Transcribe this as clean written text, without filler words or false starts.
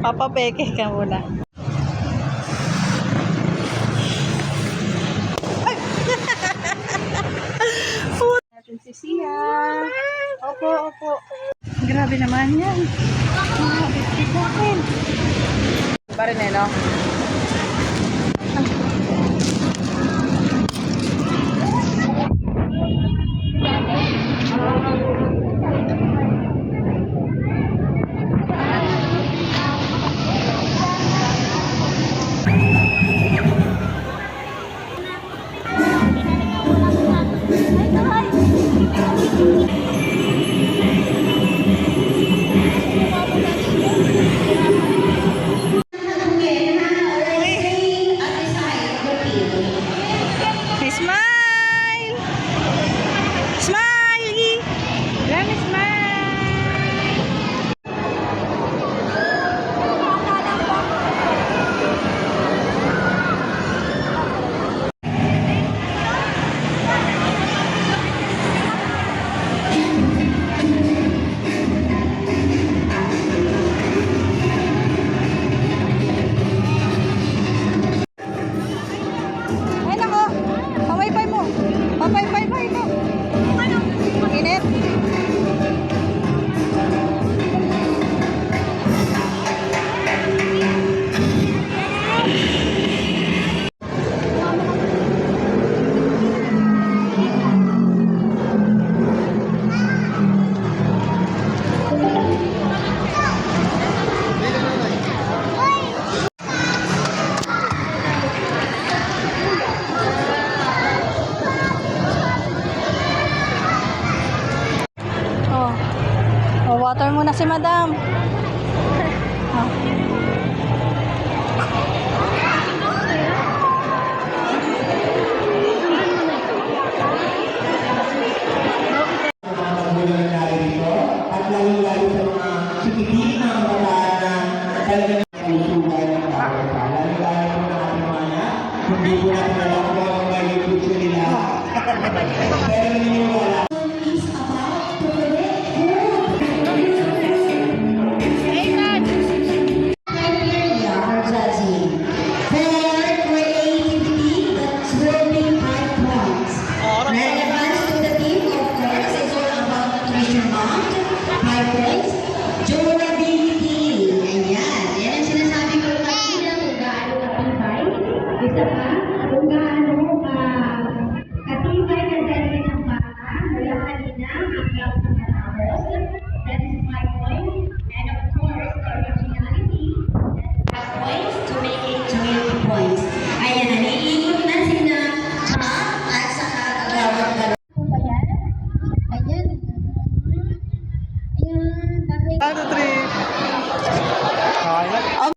Papapeke ka muna. Natin si Sia. Opo, opo. Grabe naman yan. Biscuit natin. Pa rin eh, no? Smile! Smile! Let me smile! Ay nako! Pamay-pay mo! Pamay-pay-pay mo! Init! Oh. Oh, water muna si Madam. Oh. At lalo-lalo sa mga sikitin na mga na talaga ng pusugan ng bawat isa. Lalo-lalo sa mga ating mga anak, hindi po natin alam kung ano ang magiging gusto nila. Pero naniniwala. Durability. Ayan. Yan ang sinasabi ko kanina kung gaano katibay. Isa pa, kung gaano